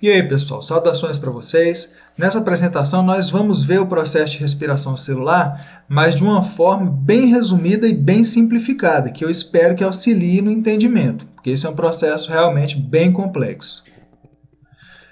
E aí, pessoal, saudações para vocês. Nessa apresentação nós vamos ver o processo de respiração celular, mas de uma forma bem resumida e bem simplificada, que eu espero que auxilie no entendimento, porque esse é um processo realmente bem complexo.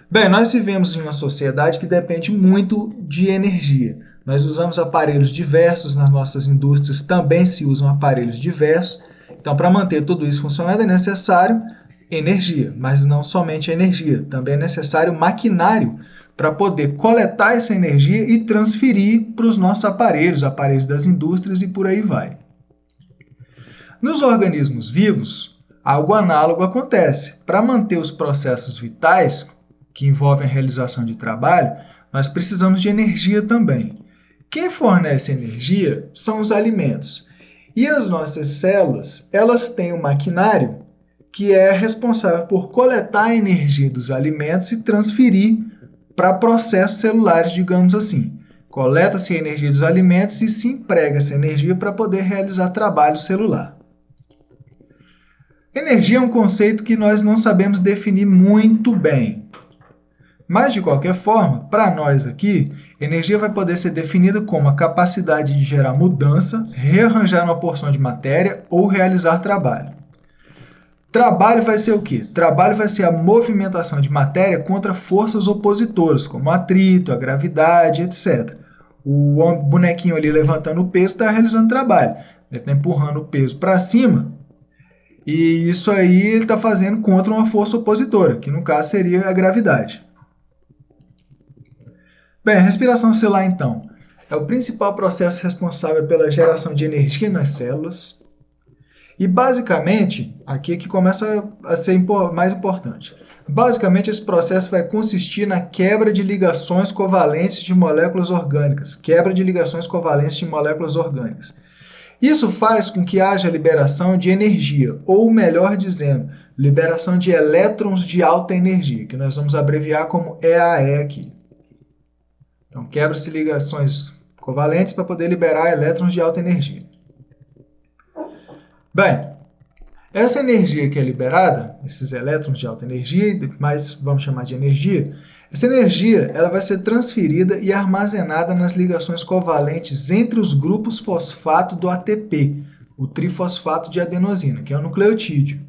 Bem, nós vivemos em uma sociedade que depende muito de energia. Nós usamos aparelhos diversos, nas nossas indústrias também se usam aparelhos diversos. Então, para manter tudo isso funcionando é necessário energia, mas não somente energia, também é necessário maquinário para poder coletar essa energia e transferir para os nossos aparelhos, aparelhos das indústrias e por aí vai. Nos organismos vivos, algo análogo acontece. Para manter os processos vitais, que envolvem a realização de trabalho, nós precisamos de energia também. Quem fornece energia são os alimentos. E as nossas células, elas têm um maquinário que é responsável por coletar a energia dos alimentos e transferir para processos celulares, digamos assim. Coleta-se a energia dos alimentos e se emprega essa energia para poder realizar trabalho celular. Energia é um conceito que nós não sabemos definir muito bem. Mas, de qualquer forma, para nós aqui, energia vai poder ser definida como a capacidade de gerar mudança, rearranjar uma porção de matéria ou realizar trabalho. Trabalho vai ser o quê? Trabalho vai ser a movimentação de matéria contra forças opositoras, como o atrito, a gravidade, etc. O bonequinho ali levantando o peso está realizando trabalho. Ele está empurrando o peso para cima e isso aí ele está fazendo contra uma força opositora, que no caso seria a gravidade. Bem, a respiração celular, então, é o principal processo responsável pela geração de energia nas células. E, basicamente, aqui é que começa a ser mais importante. Basicamente, esse processo vai consistir na quebra de ligações covalentes de moléculas orgânicas. Quebra de ligações covalentes de moléculas orgânicas. Isso faz com que haja liberação de energia, ou melhor dizendo, liberação de elétrons de alta energia, que nós vamos abreviar como EAE aqui. Então, quebra-se ligações covalentes para poder liberar elétrons de alta energia. Bem, essa energia que é liberada, esses elétrons de alta energia, mas vamos chamar de energia, essa energia ela vai ser transferida e armazenada nas ligações covalentes entre os grupos fosfato do ATP, o trifosfato de adenosina, que é o nucleotídeo.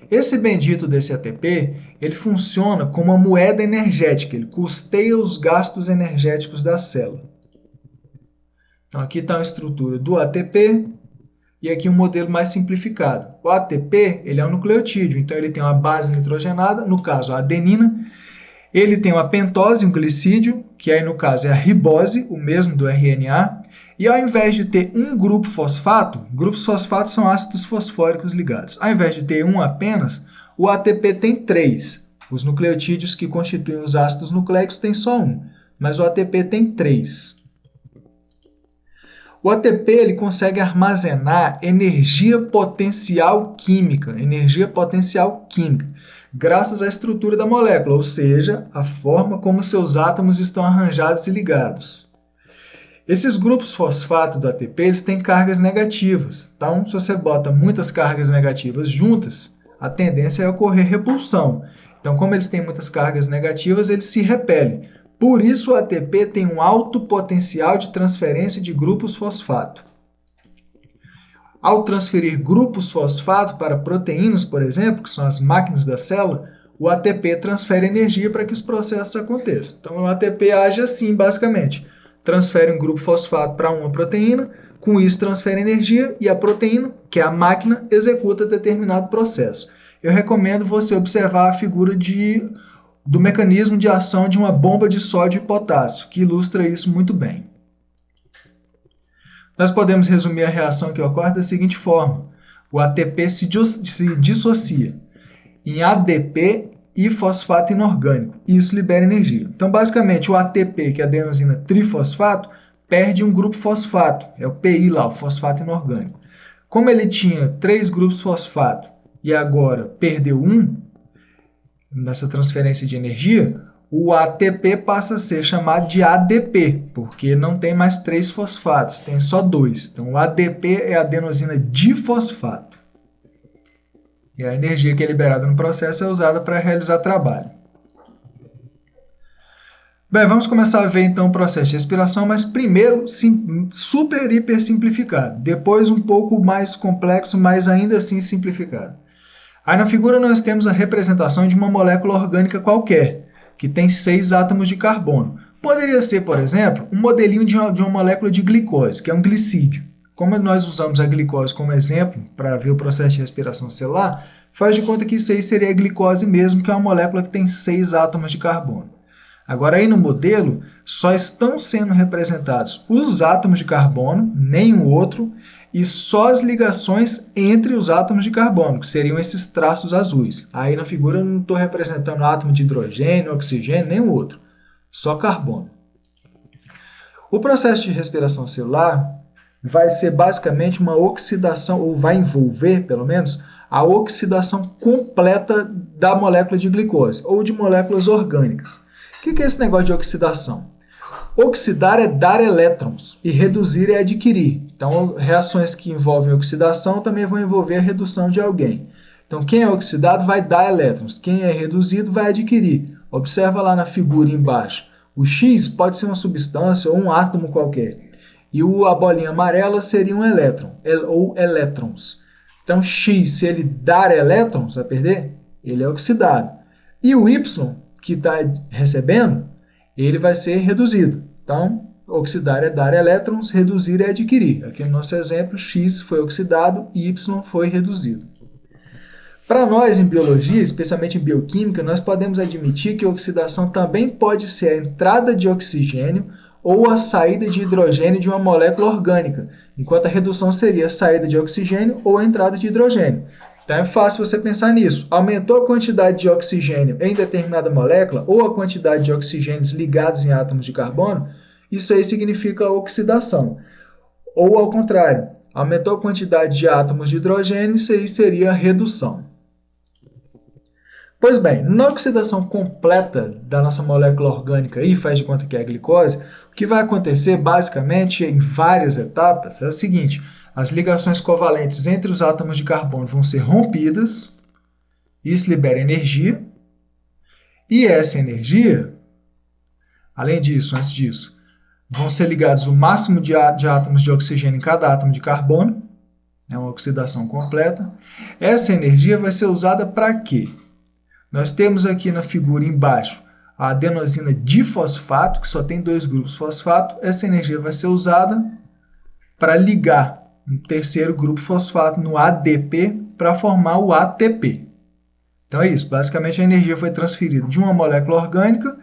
Esse bendito desse ATP, ele funciona como uma moeda energética, ele custeia os gastos energéticos da célula. Então, aqui está a estrutura do ATP e aqui um modelo mais simplificado. O ATP ele é um nucleotídeo, então ele tem uma base nitrogenada, no caso a adenina, ele tem uma pentose, um glicídio, que aí no caso é a ribose, o mesmo do RNA, e ao invés de ter um grupo fosfato, grupos fosfatos são ácidos fosfóricos ligados. Ao invés de ter um apenas, o ATP tem 3. Os nucleotídeos que constituem os ácidos nucleicos têm só um, mas o ATP tem 3. O ATP ele consegue armazenar energia potencial química, graças à estrutura da molécula, ou seja, a forma como seus átomos estão arranjados e ligados. Esses grupos fosfato do ATP eles têm cargas negativas, então se você bota muitas cargas negativas juntas, a tendência é ocorrer repulsão. Então, como eles têm muitas cargas negativas, eles se repelem. Por isso, o ATP tem um alto potencial de transferência de grupos fosfato. Ao transferir grupos fosfato para proteínas, por exemplo, que são as máquinas da célula, o ATP transfere energia para que os processos aconteçam. Então, o ATP age assim, basicamente. Transfere um grupo fosfato para uma proteína, com isso transfere energia e a proteína, que é a máquina, executa determinado processo. Eu recomendo você observar a figura do mecanismo de ação de uma bomba de sódio e potássio, que ilustra isso muito bem. Nós podemos resumir a reação que ocorre da seguinte forma. O ATP se dissocia em ADP e fosfato inorgânico, e isso libera energia. Então, basicamente, o ATP, que é a adenosina trifosfato, perde um grupo fosfato, é o PI lá, o fosfato inorgânico. Como ele tinha 3 grupos fosfato e agora perdeu um, nessa transferência de energia, o ATP passa a ser chamado de ADP, porque não tem mais 3 fosfatos, tem só 2. Então, o ADP é a adenosina difosfato. E a energia que é liberada no processo é usada para realizar trabalho. Bem, vamos começar a ver então o processo de respiração, mas primeiro super hiper simplificado, depois um pouco mais complexo, mas ainda assim simplificado. Aí na figura nós temos a representação de uma molécula orgânica qualquer, que tem 6 átomos de carbono. Poderia ser, por exemplo, um modelinho de uma molécula de glicose, que é um glicídio. Como nós usamos a glicose como exemplo para ver o processo de respiração celular, faz de conta que isso aí seria a glicose mesmo, que é uma molécula que tem 6 átomos de carbono. Agora, aí no modelo, só estão sendo representados os átomos de carbono, nenhum outro, e só as ligações entre os átomos de carbono, que seriam esses traços azuis. Aí na figura eu não estou representando átomo de hidrogênio, oxigênio, nenhum outro, só carbono. O processo de respiração celular vai ser basicamente uma oxidação, ou vai envolver, pelo menos, a oxidação completa da molécula de glicose, ou de moléculas orgânicas. O que é esse negócio de oxidação? Oxidar é dar elétrons e reduzir é adquirir. Então, reações que envolvem oxidação também vão envolver a redução de alguém. Então, quem é oxidado vai dar elétrons, quem é reduzido vai adquirir. Observa lá na figura embaixo. O X pode ser uma substância ou um átomo qualquer. E a bolinha amarela seria um elétron, ou elétrons. Então, X, se ele dar elétrons, vai perder? Ele é oxidado. E o Y, que está recebendo, ele vai ser reduzido. Então, oxidar é dar elétrons, reduzir é adquirir. Aqui no nosso exemplo, X foi oxidado e Y foi reduzido. Para nós, em biologia, especialmente em bioquímica, nós podemos admitir que a oxidação também pode ser a entrada de oxigênio ou a saída de hidrogênio de uma molécula orgânica, enquanto a redução seria a saída de oxigênio ou a entrada de hidrogênio. Então é fácil você pensar nisso. Aumentou a quantidade de oxigênio em determinada molécula ou a quantidade de oxigênios ligados em átomos de carbono, isso aí significa oxidação. Ou ao contrário, aumentou a quantidade de átomos de hidrogênio, isso aí seria redução. Pois bem, na oxidação completa da nossa molécula orgânica, aí, faz de conta que é a glicose, o que vai acontecer basicamente em várias etapas é o seguinte: as ligações covalentes entre os átomos de carbono vão ser rompidas, isso libera energia, e essa energia, além disso, antes disso, vão ser ligados o máximo de átomos de oxigênio em cada átomo de carbono, é uma oxidação completa. Essa energia vai ser usada para quê? Nós temos aqui na figura embaixo a adenosina difosfato, que só tem 2 grupos fosfato. Essa energia vai ser usada para ligar um terceiro grupo fosfato no ADP para formar o ATP. Então é isso, basicamente a energia foi transferida de uma molécula orgânica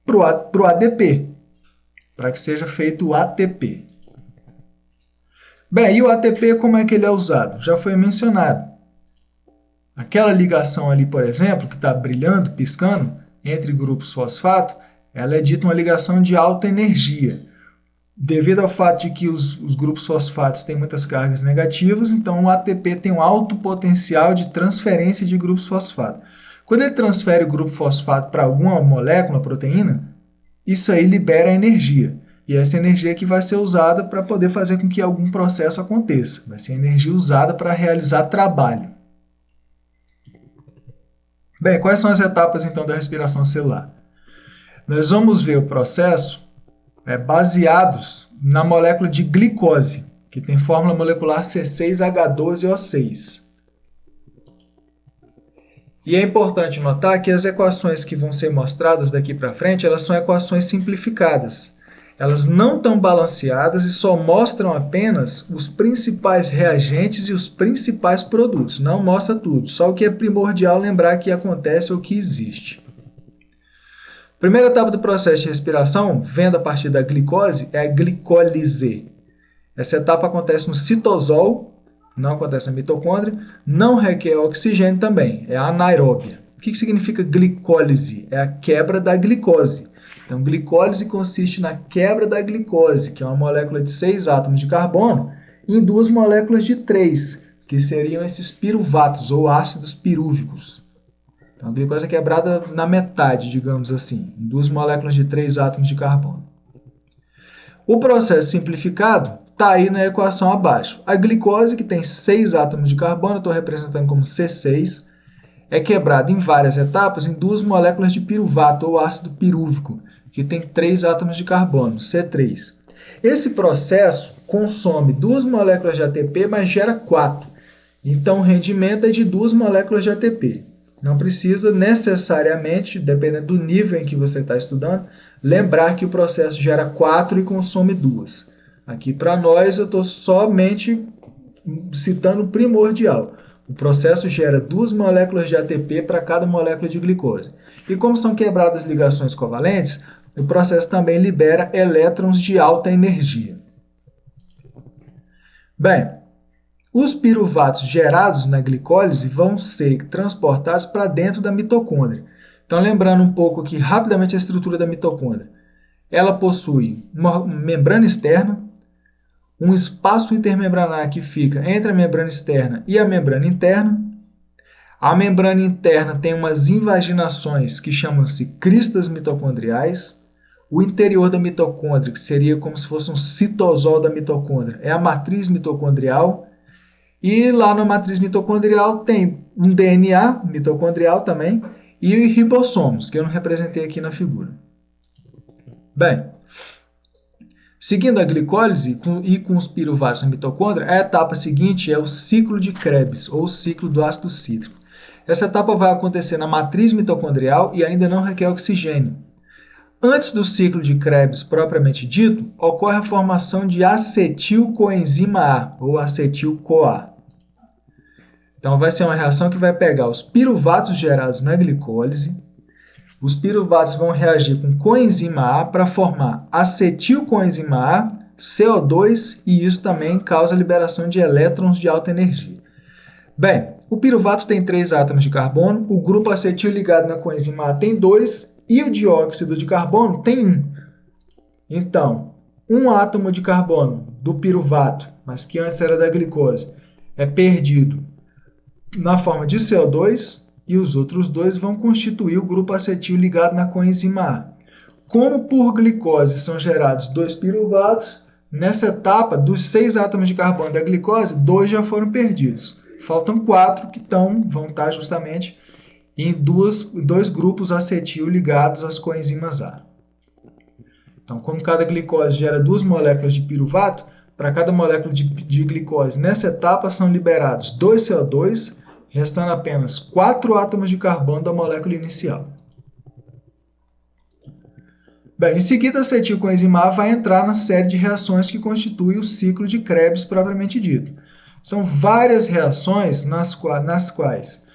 para o ADP, para que seja feito o ATP. Bem, e o ATP como é que ele é usado? Já foi mencionado. Aquela ligação ali, por exemplo, que está brilhando, piscando, entre grupos fosfato, ela é dita uma ligação de alta energia. Devido ao fato de que os grupos fosfatos têm muitas cargas negativas, então o ATP tem um alto potencial de transferência de grupos fosfato. Quando ele transfere o grupo fosfato para alguma molécula, proteína, isso aí libera energia. E essa energia que vai ser usada para poder fazer com que algum processo aconteça. Vai ser energia usada para realizar trabalho. Bem, quais são as etapas então da respiração celular? Nós vamos ver o processo baseados na molécula de glicose, que tem fórmula molecular C6H12O6. E é importante notar que as equações que vão ser mostradas daqui para frente, elas são equações simplificadas. Elas não estão balanceadas e só mostram apenas os principais reagentes e os principais produtos. Não mostra tudo, só o que é primordial lembrar que acontece ou que existe. Primeira etapa do processo de respiração, vendo a partir da glicose, é a glicólise. Essa etapa acontece no citosol, não acontece na mitocôndria, não requer oxigênio também, é anaeróbia. O que significa glicólise? É a quebra da glicose. Então, glicólise consiste na quebra da glicose, que é uma molécula de 6 átomos de carbono, em 2 moléculas de 3, que seriam esses piruvatos, ou ácidos pirúvicos. Então, a glicose é quebrada na metade, digamos assim, em 2 moléculas de 3 átomos de carbono. O processo simplificado está aí na equação abaixo. A glicose, que tem 6 átomos de carbono, eu estou representando como C6, é quebrada em várias etapas em 2 moléculas de piruvato ou ácido pirúvico, que tem 3 átomos de carbono, C3. Esse processo consome 2 moléculas de ATP, mas gera 4. Então, o rendimento é de 2 moléculas de ATP. Não precisa necessariamente, dependendo do nível em que você está estudando, lembrar que o processo gera 4 e consome 2. Aqui, para nós, eu estou somente citando o primordial. O processo gera 2 moléculas de ATP para cada molécula de glicose. E como são quebradas ligações covalentes, o processo também libera elétrons de alta energia. Bem, os piruvatos gerados na glicólise vão ser transportados para dentro da mitocôndria. Então, lembrando um pouco aqui rapidamente a estrutura da mitocôndria. Ela possui uma membrana externa, um espaço intermembranar que fica entre a membrana externa e a membrana interna. A membrana interna tem umas invaginações que chamam-se cristas mitocondriais. O interior da mitocôndria, que seria como se fosse um citosol da mitocôndria, é a matriz mitocondrial. E lá na matriz mitocondrial tem um DNA mitocondrial também e ribossomos, que eu não representei aqui na figura. Bem, seguindo a glicólise e com os piruvatos na mitocôndria, a etapa seguinte é o ciclo de Krebs, ou ciclo do ácido cítrico. Essa etapa vai acontecer na matriz mitocondrial e ainda não requer oxigênio. Antes do ciclo de Krebs propriamente dito, ocorre a formação de acetilcoenzima A, ou acetil-CoA. Então, vai ser uma reação que vai pegar os piruvatos gerados na glicólise, os piruvatos vão reagir com coenzima A para formar acetilcoenzima A, CO2, e isso também causa a liberação de elétrons de alta energia. Bem, o piruvato tem 3 átomos de carbono, o grupo acetil ligado na coenzima A tem 2 e o dióxido de carbono tem 1. Então, um átomo de carbono do piruvato, mas que antes era da glicose, é perdido na forma de CO2 e os outros 2 vão constituir o grupo acetil ligado na coenzima A. Como por glicose são gerados 2 piruvatos, nessa etapa, dos 6 átomos de carbono da glicose, 2 já foram perdidos. Faltam 4 que vão estar justamente em 2 grupos acetil ligados às coenzimas A. Então, como cada glicose gera 2 moléculas de piruvato, para cada molécula de glicose nessa etapa são liberados 2 CO2, restando apenas 4 átomos de carbono da molécula inicial. Bem, em seguida, a acetilcoenzima A vai entrar na série de reações que constitui o ciclo de Krebs propriamente dito. São várias reações nas quais,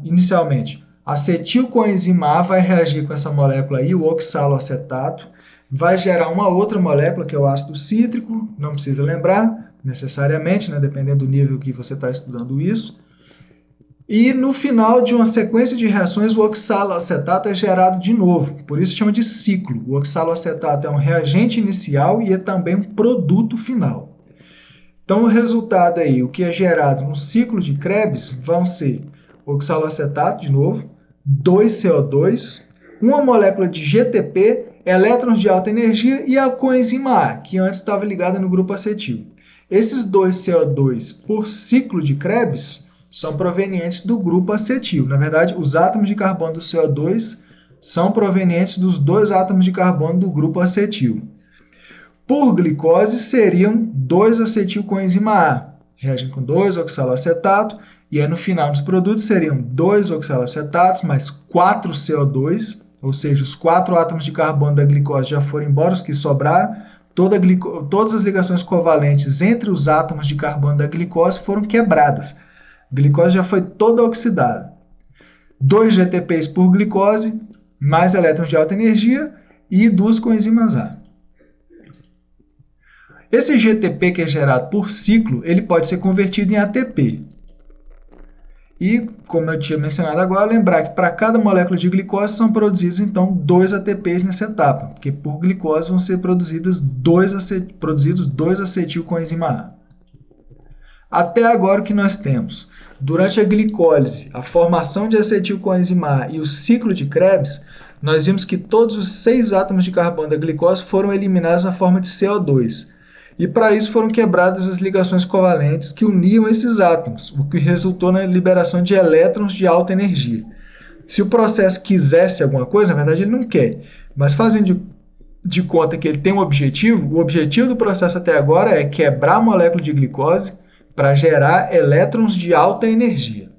inicialmente, a acetilcoenzima A vai reagir com essa molécula aí, o oxaloacetato, vai gerar uma outra molécula, que é o ácido cítrico, não precisa lembrar necessariamente, né, dependendo do nível que você está estudando isso. E no final de uma sequência de reações, o oxaloacetato é gerado de novo, por isso chama de ciclo. O oxaloacetato é um reagente inicial e é também um produto final. Então, o resultado aí, o que é gerado no ciclo de Krebs, vão ser oxaloacetato, de novo, 2 CO2, uma molécula de GTP, elétrons de alta energia e a coenzima A, que antes estava ligada no grupo acetil. Esses 2 CO2 por ciclo de Krebs são provenientes do grupo acetil. Na verdade, os átomos de carbono do CO2 são provenientes dos 2 átomos de carbono do grupo acetil. Por glicose, seriam 2 acetilcoenzima A, reagem com 2 oxaloacetato, e aí no final dos produtos seriam 2 oxaloacetatos mais 4 CO2, ou seja, os 4 átomos de carbono da glicose já foram embora, os que sobraram, todas as ligações covalentes entre os átomos de carbono da glicose foram quebradas. A glicose já foi toda oxidada. 2 GTPs por glicose, mais elétrons de alta energia e 2 coenzimas A. Esse GTP que é gerado por ciclo, ele pode ser convertido em ATP. E, como eu tinha mencionado agora, lembrar que para cada molécula de glicose são produzidos, então, 2 ATPs nessa etapa, porque por glicose vão ser produzidos 2 acetilcoenzima A. Até agora o que nós temos? Durante a glicólise, a formação de acetilcoenzima A e o ciclo de Krebs, nós vimos que todos os 6 átomos de carbono da glicose foram eliminados na forma de CO2. E para isso foram quebradas as ligações covalentes que uniam esses átomos, o que resultou na liberação de elétrons de alta energia. Se o processo quisesse alguma coisa, na verdade ele não quer, mas fazendo de conta que ele tem um objetivo, o objetivo do processo até agora é quebrar a molécula de glicose para gerar elétrons de alta energia.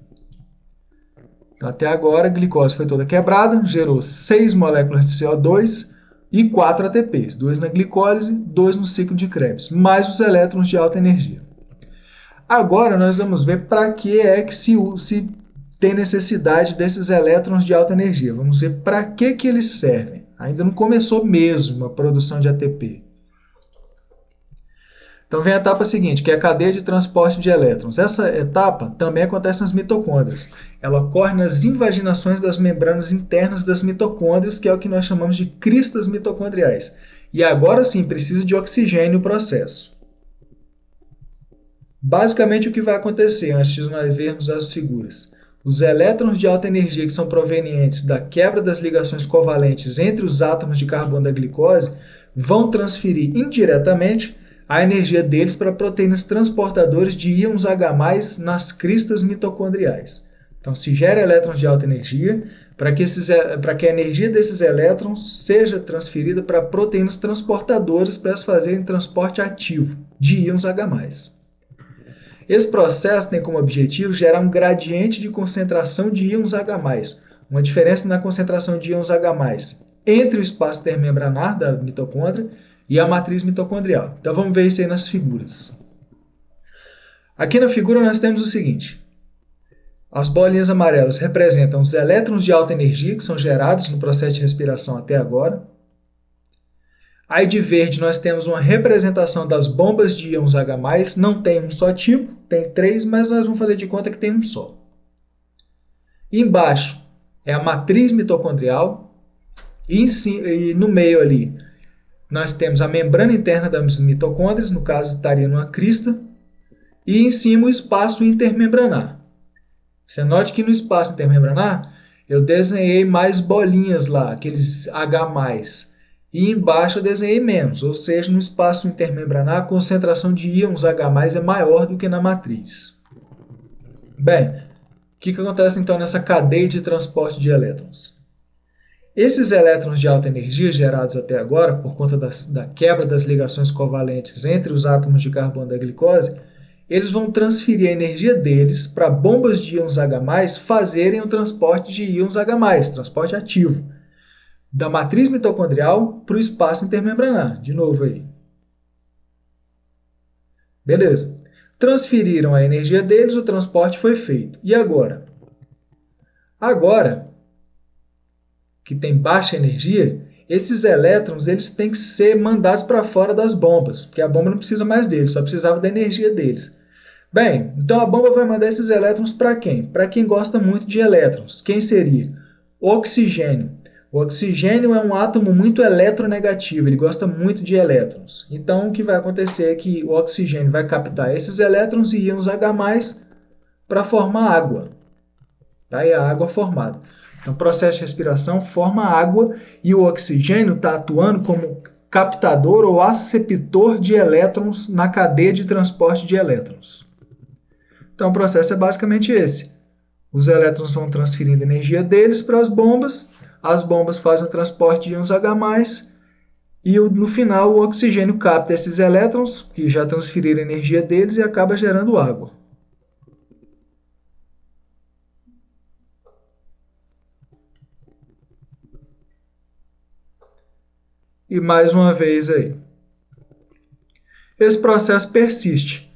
Então, até agora a glicose foi toda quebrada, gerou 6 moléculas de CO2 e 4 ATPs, 2 na glicólise, 2 no ciclo de Krebs, mais os elétrons de alta energia. Agora nós vamos ver para que é que se tem necessidade desses elétrons de alta energia. Vamos ver para que eles servem. Ainda não começou mesmo a produção de ATP. Então vem a etapa seguinte, que é a cadeia de transporte de elétrons. Essa etapa também acontece nas mitocôndrias. Ela ocorre nas invaginações das membranas internas das mitocôndrias, que é o que nós chamamos de cristas mitocondriais. E agora sim precisa de oxigênio o processo. Basicamente o que vai acontecer, antes de nós vermos as figuras. Os elétrons de alta energia que são provenientes da quebra das ligações covalentes entre os átomos de carbono da glicose vão transferir indiretamente a energia deles para proteínas transportadoras de íons H+, nas cristas mitocondriais. Então, se gera elétrons de alta energia para que a energia desses elétrons seja transferida para proteínas transportadoras para elas fazerem transporte ativo de íons H+. Esse processo tem como objetivo gerar um gradiente de concentração de íons H+, uma diferença na concentração de íons H+, entre o espaço intermembranar da mitocôndria e a matriz mitocondrial. Então vamos ver isso aí nas figuras. Aqui na figura nós temos o seguinte. As bolinhas amarelas representam os elétrons de alta energia que são gerados no processo de respiração até agora. Aí de verde nós temos uma representação das bombas de íons H+, não tem um só tipo, tem 3, mas nós vamos fazer de conta que tem um só. E embaixo é a matriz mitocondrial e no meio ali nós temos a membrana interna das mitocôndrias, no caso estaria numa crista, e em cima o espaço intermembranar. Você note que no espaço intermembranar eu desenhei mais bolinhas lá, aqueles H+, e embaixo eu desenhei menos, ou seja, no espaço intermembranar a concentração de íons H+ é maior do que na matriz. Bem, o que acontece então nessa cadeia de transporte de elétrons? Esses elétrons de alta energia gerados até agora, por conta da quebra das ligações covalentes entre os átomos de carbono da glicose, eles vão transferir a energia deles para bombas de íons H+ fazerem o transporte de íons H+, transporte ativo, da matriz mitocondrial para o espaço intermembranar. De novo aí. Beleza. Transferiram a energia deles, o transporte foi feito. E agora? Agora, que tem baixa energia, esses elétrons eles têm que ser mandados para fora das bombas, porque a bomba não precisa mais deles, só precisava da energia deles. Bem, então a bomba vai mandar esses elétrons para quem? Para quem gosta muito de elétrons. Quem seria? Oxigênio. O oxigênio é um átomo muito eletronegativo, ele gosta muito de elétrons. Então, o que vai acontecer é que o oxigênio vai captar esses elétrons e íons H+ para formar água. Tá? E a água formada. Então, o processo de respiração forma água e o oxigênio está atuando como captador ou aceptor de elétrons na cadeia de transporte de elétrons. Então, o processo é basicamente esse. Os elétrons vão transferindo energia deles para as bombas fazem o transporte de íons H+, e no final o oxigênio capta esses elétrons, que já transferiram a energia deles, e acaba gerando água. E mais uma vez aí. Esse processo persiste.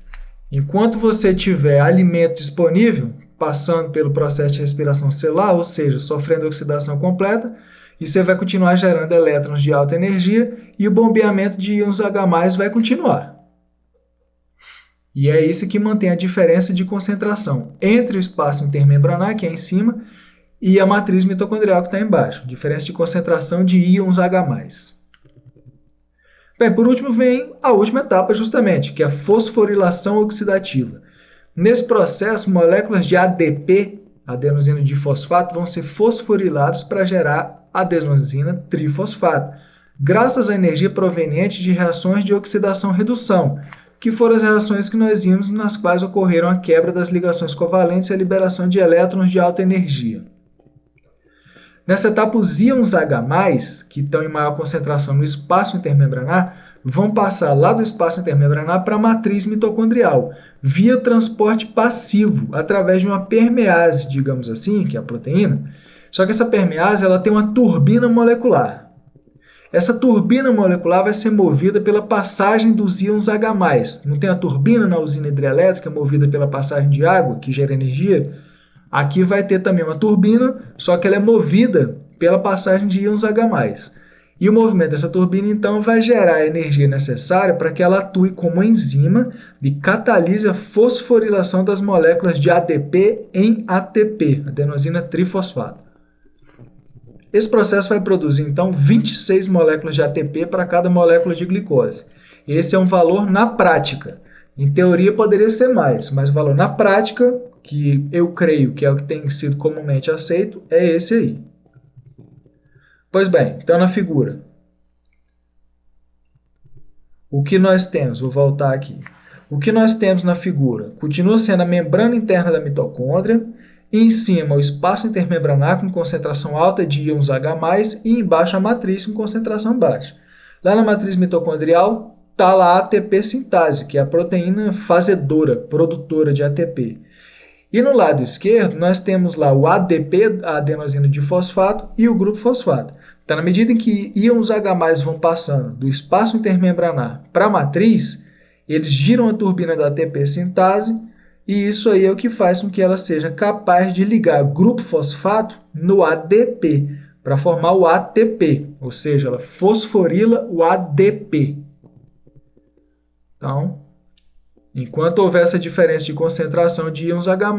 Enquanto você tiver alimento disponível, passando pelo processo de respiração celular, ou seja, sofrendo oxidação completa, e você vai continuar gerando elétrons de alta energia e o bombeamento de íons H+ vai continuar. E é isso que mantém a diferença de concentração entre o espaço intermembranar, que é em cima, e a matriz mitocondrial, que está embaixo. Diferença de concentração de íons H+. Bem, por último vem a última etapa justamente, que é a fosforilação oxidativa. Nesse processo, moléculas de ADP, adenosina difosfato, vão ser fosforiladas para gerar adenosina trifosfato. graças à energia proveniente de reações de oxidação-redução, que foram as reações que nós vimos nas quais ocorreram a quebra das ligações covalentes e a liberação de elétrons de alta energia. Nessa etapa, os íons H+, que estão em maior concentração no espaço intermembranar, vão passar lá do espaço intermembranar para a matriz mitocondrial, via transporte passivo, através de uma permease, digamos assim, que é a proteína. Só que essa permease ela tem uma turbina molecular. Essa turbina molecular vai ser movida pela passagem dos íons H+. Não tem a turbina na usina hidrelétrica movida pela passagem de água, que gera energia? Aqui vai ter também uma turbina, só que ela é movida pela passagem de íons H+. E o movimento dessa turbina, então, vai gerar a energia necessária para que ela atue como enzima e catalise a fosforilação das moléculas de ADP em ATP, adenosina trifosfato. Esse processo vai produzir, então, 26 moléculas de ATP para cada molécula de glicose. Esse é um valor na prática. Em teoria poderia ser mais, mas o valor na prática, que eu creio que é o que tem sido comumente aceito, é esse aí. Pois bem, então na figura, o que nós temos? Vou voltar aqui. O que nós temos na figura? Continua sendo a membrana interna da mitocôndria, e em cima o espaço intermembranar com concentração alta de íons H+, e embaixo a matriz com concentração baixa. Lá na matriz mitocondrial está lá a ATP sintase, que é a proteína fazedora, produtora de ATP. E no lado esquerdo, nós temos lá o ADP, a adenosina difosfato, e o grupo fosfato. Então, na medida em que íons H+ vão passando do espaço intermembranar para a matriz, eles giram a turbina da ATP sintase, e isso aí é o que faz com que ela seja capaz de ligar grupo fosfato no ADP, para formar o ATP, ou seja, ela fosforila o ADP. Então, enquanto houver essa diferença de concentração de íons H+,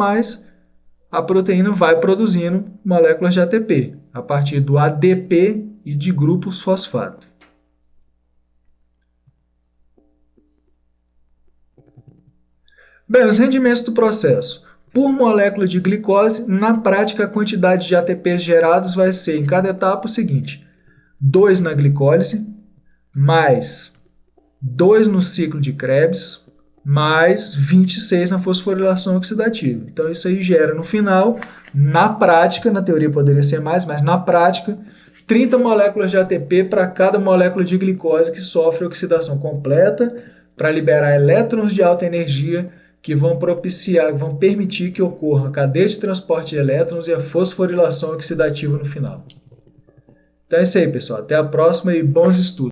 a proteína vai produzindo moléculas de ATP, a partir do ADP e de grupos fosfato. Bem, os rendimentos do processo. Por molécula de glicose, na prática, a quantidade de ATPs gerados vai ser, em cada etapa, o seguinte: 2 na glicólise, mais 2 no ciclo de Krebs, mais 26 na fosforilação oxidativa. Então, isso aí gera, no final, na prática, na teoria poderia ser mais, mas na prática, 30 moléculas de ATP para cada molécula de glicose que sofre oxidação completa, para liberar elétrons de alta energia que vão permitir que ocorra a cadeia de transporte de elétrons e a fosforilação oxidativa no final. Então é isso aí, pessoal. Até a próxima e bons estudos!